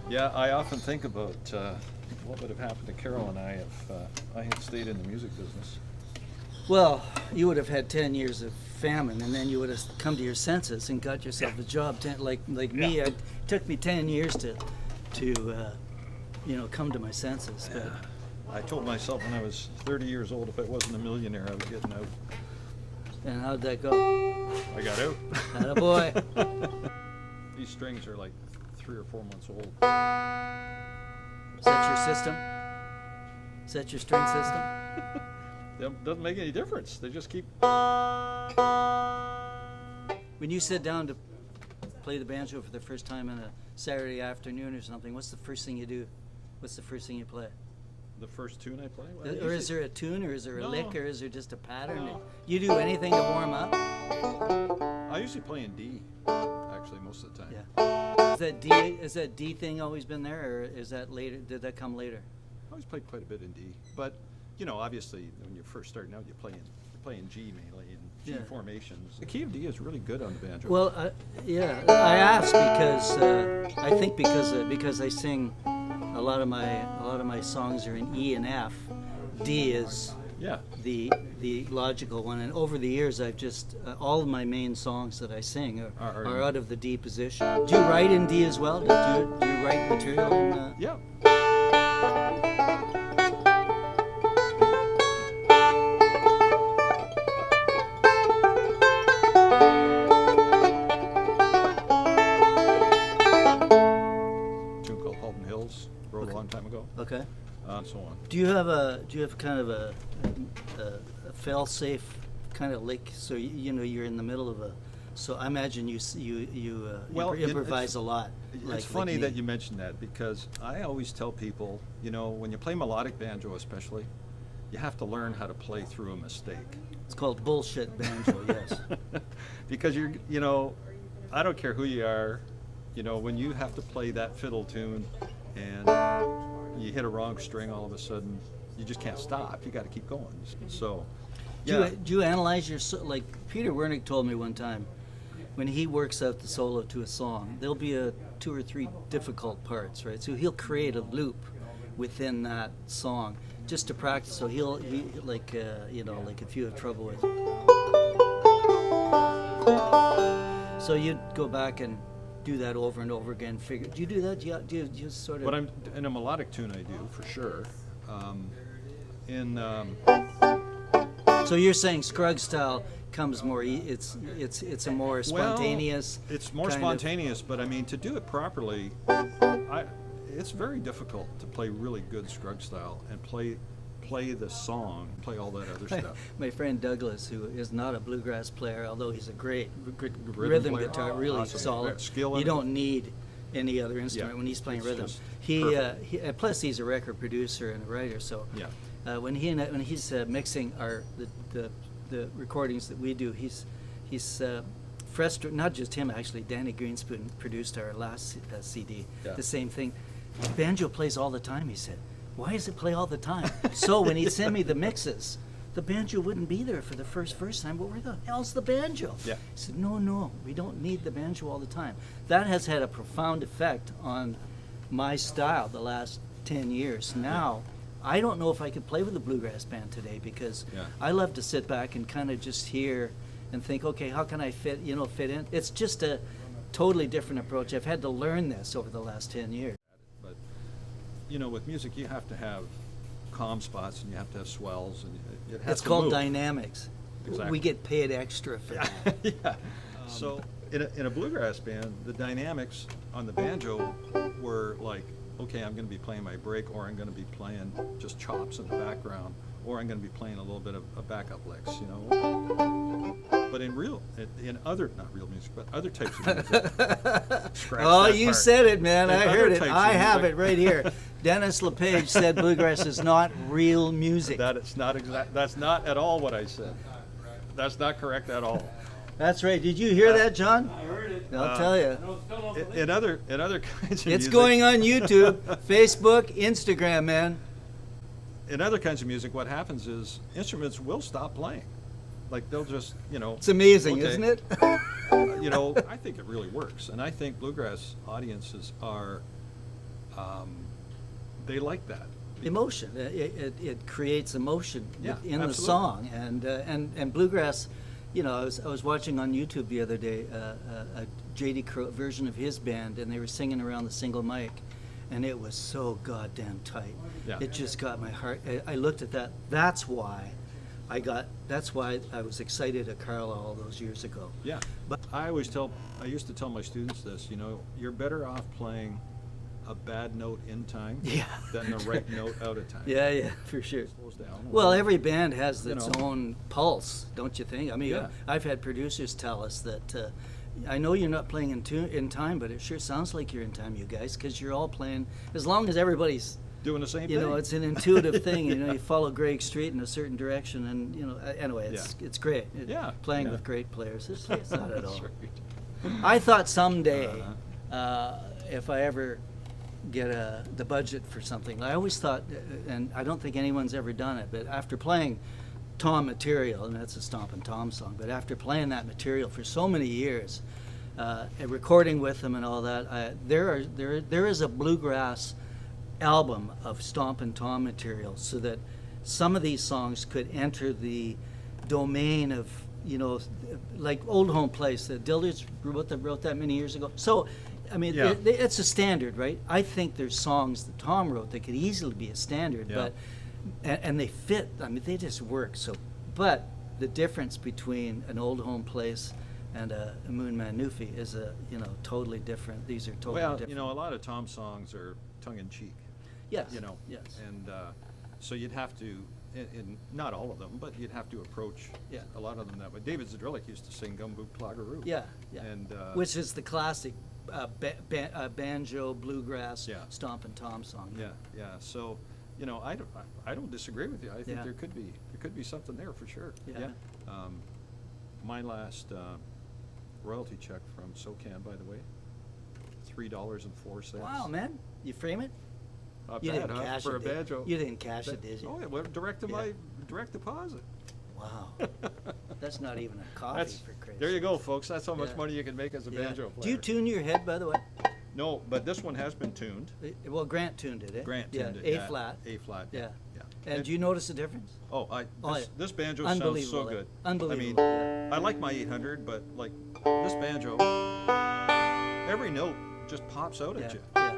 Yeah, I often think about what would have happened to Carol and I if I had stayed in the music business. Well, you would have had 10 years of famine, and then you would have come to your senses and got yourself a job. Like me, it took me 10 years to come to my senses. But I told myself when I was 30 years old, if I wasn't a millionaire, I was getting out. And how'd that go? I got out. Attaboy. These strings are like 3 or 4 months old. Is that your system? Is that your string system? It doesn't make any difference. They just keep. When you sit down to play the banjo for the first time on a Saturday afternoon or something, what's the first thing you do? What's the first thing you play? The first tune I play? Or is there a tune, or is there a lick, or is there just a pattern? No. You do anything to warm up? I usually play in D, actually, most of the time. Yeah. Is that D thing always been there, or is that later? Did that come later? I always played quite a bit in D, but obviously when you're first starting out, you play in G mainly, in G formations. The key of D is really good on the banjo. Well, I asked because I think because I sing a lot of my songs are in E and F. D is the logical one, and over the years I've just all of my main songs that I sing are out of the D position. Do you write in D as well? Do you write material in? Yeah. Wrote a long time ago. Okay. And so on. Do you have kind of a fail-safe kind of lick? So you're in the middle of a. So I imagine you improvise a lot. It's funny that you mentioned that, because I always tell people, when you play melodic banjo especially, you have to learn how to play through a mistake. It's called bullshit banjo, yes. Because I don't care who you are, when you have to play that fiddle tune and you hit a wrong string, all of a sudden you just can't stop. You got to keep going. So, do you analyze your like Peter Wernick told me one time, when he works out the solo to a song, there'll be 2 or 3 difficult parts, right? So he'll create a loop within that song just to practice. So he like if you have trouble with. So you'd go back and do that over and over again. Do you do that? Do you just sort of? But in a melodic tune, I do for sure. So you're saying Scruggs style comes more. It's a more spontaneous. Well, it's more spontaneous, but I mean, to do it properly, it's very difficult to play really good Scruggs style and play the song, play all that other stuff. My friend Douglas, who is not a bluegrass player, although he's a great rhythm guitar, really awesome. solid. Skill. You don't need any other instrument when he's playing rhythm. He plus he's a record producer and a writer. So when he's mixing the recordings that we do, he's frustrated. Not just him, actually. Danny Greenspoon produced our last CD. The same thing. Banjo plays all the time, he said. Why does it play all the time? So when he'd send me the mixes, the banjo wouldn't be there for the first time. But where the hell's the banjo? Yeah. He said, no, we don't need the banjo all the time. That has had a profound effect on my style the last 10 years. Now, I don't know if I could play with a bluegrass band today, because I love to sit back and kind of just hear and think, okay, how can I fit in? It's just a totally different approach. I've had to learn this over the last 10 years. With music, you have to have calm spots and you have to have swells, and it has It's to called move. Dynamics. Exactly. We get paid extra for that. Yeah. So in a bluegrass band, the dynamics on the banjo were like, okay, I'm going to be playing my break, or I'm going to be playing just chops in the background, or I'm going to be playing a little bit of backup licks, But in other, not real music, but other types of music. Oh, you said it, man. I heard it. types of I have music. it right here. Denis Lepage said bluegrass is not real music. That's not at all what I said. That's not correct at all. That's right. Did you hear that, John? I heard it. I'll tell you. In other kinds of It's music, going on YouTube, Facebook, Instagram, man. in other kinds of music, what happens is instruments will stop playing. Like they'll just, It's amazing, okay. isn't it? I think it really works, and I think bluegrass audiences are they like that. Emotion. It creates emotion in the absolutely. song, and bluegrass. You know, I was watching on YouTube the other day a J.D. Crowe version of his band, and they were singing around the single mic, and it was so goddamn tight. Yeah. It just got my heart. I looked at that. That's why I was excited at Carlisle all those years ago. Yeah, But I used to tell my students this, you know, you're better off playing a bad note in time than the right note out of time. yeah, for sure. Slows down. Well, every band has You its know. own pulse, don't you think? I mean, Yeah. I've had producers tell us that I know you're not playing in time, but it sure sounds like you're in time, you guys, because you're all playing. As long as everybody's, Doing the same you thing. know, it's an intuitive thing. You know, you follow Greg Street in a certain direction, and you know, anyway, it's great. Yeah, Playing yeah. with great players, it's not at all. That's right. I thought someday, if I ever get the budget for something, I always thought, and I don't think anyone's ever done it, but after playing Tom material, and that's a Stompin' Tom song, but after playing that material for so many years, and recording with them and all that, there is a bluegrass album of Stompin' Tom material, so that some of these songs could enter the domain of, you know, like Old Home Place that Dilders wrote that many years ago. So, I mean, Yeah. it's a standard, right? I think there's songs that Tom wrote that could easily be a standard, Yeah. but and they fit. I mean, they just work. So, but the difference between an Old Home Place and a Moon Man Newfie is totally different. These are totally different. You know, a lot of Tom songs are tongue in cheek. Yes. You know. Yes. And so you'd have to, in not all of them, but you'd have to approach a lot of them that way. David Zdrillik used to sing Gumboot Ploggeroo. Yeah. And which is the classic banjo bluegrass Yeah. Stompin' Tom song. Yeah. So, you know, I don't disagree with you. I think Yeah. there could be something there for sure. Yeah. My last royalty check from SOCAN, by the way, $3.04. Wow, man! You frame it? Not You bad, didn't huh? cash For it. a banjo. You didn't cash it, did you? Oh, yeah, well, direct deposit. Wow. That's not even a coffee That's, for Christ's there you go, sakes. folks. That's how much Yeah. money you can make as a Yeah. banjo player. Do you tune your head, by the way? No, but this one has been tuned. Well, Grant tuned it, eh? Grant yeah. tuned it. A flat. A flat. Yeah. Yeah. And do you notice a difference? Oh, Oh, this banjo sounds Unbelievable, so eh? good. Unbelievable. I mean, I like my 800, but like this banjo, every note just pops out at you. Yeah.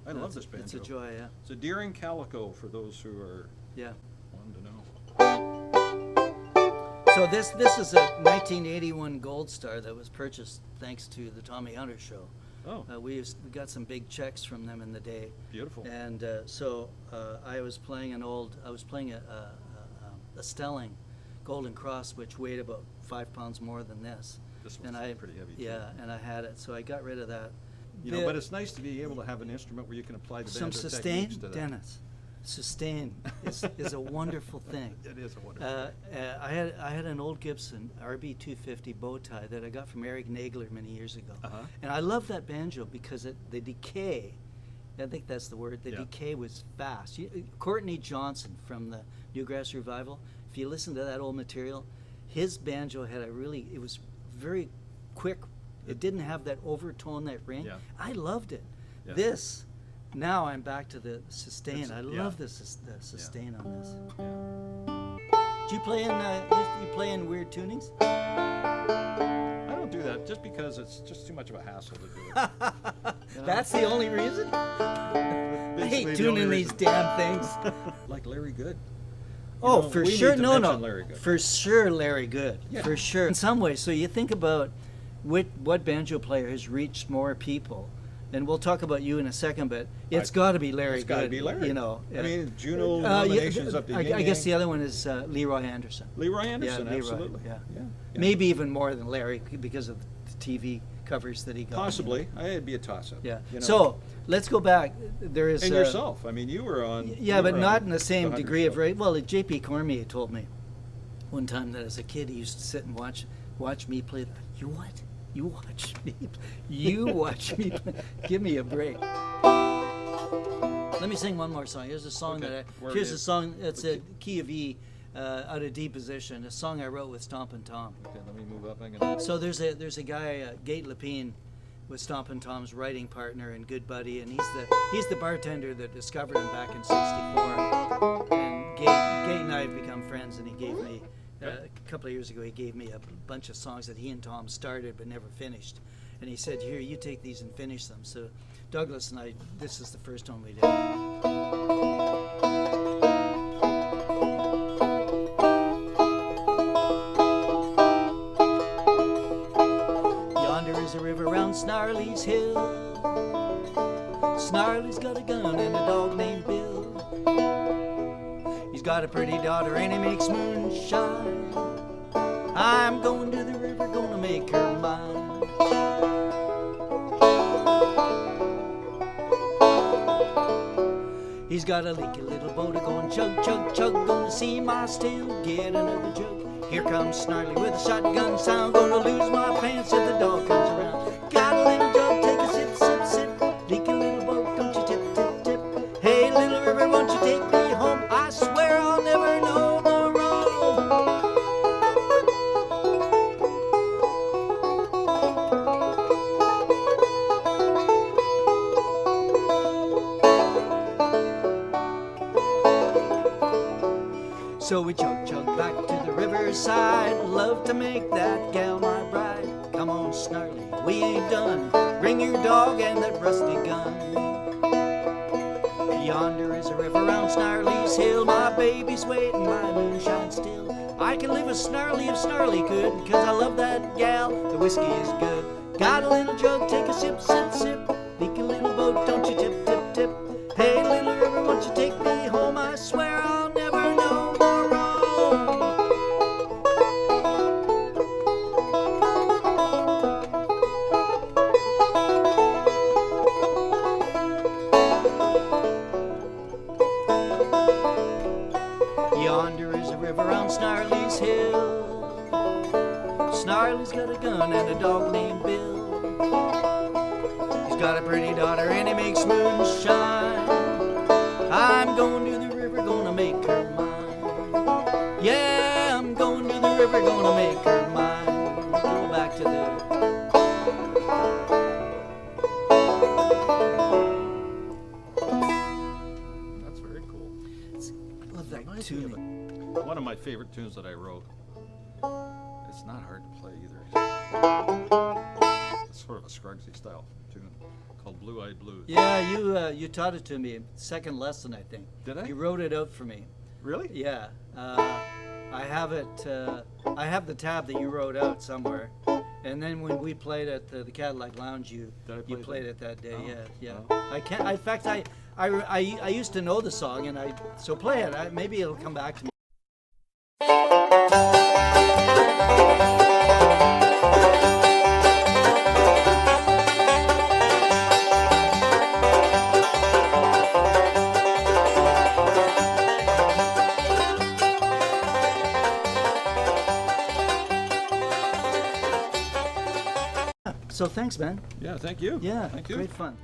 I love this banjo. It's a joy, yeah. It's a Deering Calico for those who are Yeah. wanting to know. So this is a 1981 Gold Star that was purchased thanks to the Tommy Hunter show. Oh, We got some big checks from them in the day. beautiful. And so I was playing a Stelling Golden Cross, which weighed about 5 pounds more than this. This And one's pretty heavy too. Yeah, and I had it, so I got rid of that. You know, but it's nice to be able to have an instrument where you can apply the Some banjo sustain, techniques to that. Dennis. Sustain is a wonderful thing. It is a wonderful. I had an old Gibson RB 250 bow tie that I got from Eric Nagler many years ago, Uh-huh. and I love that banjo because the decay. I think that's the word. The Yeah. decay was fast. Courtney Johnson from the Newgrass Revival. If you listen to that old material, his banjo had it was very quick. It didn't have that overtone, that ring. Yeah. I loved it. Yeah. This. Now I'm back to the sustain. I Yeah. love the sustain on this. Yeah. Do you play in weird tunings? I don't do that just because it's just too much of a hassle to do it. You know? That's the only reason? I Basically hate the tuning only these reason. damn things. Like Larry Good. Oh, know, for we sure. need to No, mention Larry Good. For sure, Larry Good. Yeah. For sure. In some ways, so you think about what banjo player has reached more people, and we'll talk about you in a second, but it's got to be Larry It's Good. got to be Larry. You know. I mean, Juno nominations up to I guess the other one is Leroy Anderson. Leroy Anderson, Leroy, absolutely. yeah. Yeah. Maybe even more than Larry because of the TV covers that he got. Possibly. It'd be a toss-up. Yeah. You know? So let's go back. There is And yourself. I mean, you were on. Yeah, you but were not on in the same Hunter degree of show. rate. Well, J.P. Cormier told me one time that as a kid he used to sit and watch me play. You what? You watch me. You watch me. Give me a break. Let me sing one more song. Here's a song Okay. Where here's is- a song. It's a key of E, out of D position. A song I wrote with Stompin' Tom. Okay, let me move up. I'm gonna. So there's a guy, Gate Lepine, was Stompin Tom's writing partner and good buddy, and he's the bartender that discovered him back in '64. And Gay and I have become friends, and he gave me a couple of years ago. He gave me a bunch of songs that he and Tom started but never finished, and he said, "Here, you take these and finish them." So Douglas and I, this is the first one we did. A river round Snarley's Hill. Snarley's got a gun and a dog named Bill. He's got a pretty daughter and he makes moonshine. I'm going to the river, gonna make her mine. He's got a leaky little boat going chug, chug, chug. Gonna see my still get another jug. Here comes Snarley with a shotgun sound. Gonna lose my pants if the dog comes around. Got a little jug, take a sip, sip, sip. Leaky little boat, don't you tip, tip, tip. Hey, little river, won't you take me home? I swear I'll never know no wrong. So we chug, chug back to the riverside. Love to make that gal my bride. Come on, Snarley, we ain't done. Bring your dog and that rusty gun. Yonder is a river round Snarley's Hill. My baby's waiting, my moonshine still. I can live with Snarley if Snarley could, 'cause I love that gal, the whiskey is good. Got a little jug, take a sip, sip, sip. Leaky little boat, don't you tip, tip, tip. Hey, little river, won't you take me home? I swear I'll never know more wrong. Yonder is a river on Snarley's Hill. Snarley's got a gun and a dog named Bill. He's got a pretty daughter and he makes moonshine. I'm going to the river, gonna make her mine. Yeah, I'm going to the river, gonna make her mine. Go back to the... That's very cool. I love that tune. One of my favorite tunes that I wrote. It's not hard to play either. It's sort of a Scruggsy style tune called Blue Eyed Blues. Yeah, you taught it to me. Second lesson, I think. Did I? You wrote it out for me. Really? Yeah. I have it. I have the tab that you wrote out somewhere. And then when we played at the Cadillac Lounge, you played it that day. Oh. Yeah. Oh. I can't. In fact, I used to know the song, and so play it. Maybe it'll come back to me. So thanks, man. Yeah, thank you. Yeah, thank you. Great fun.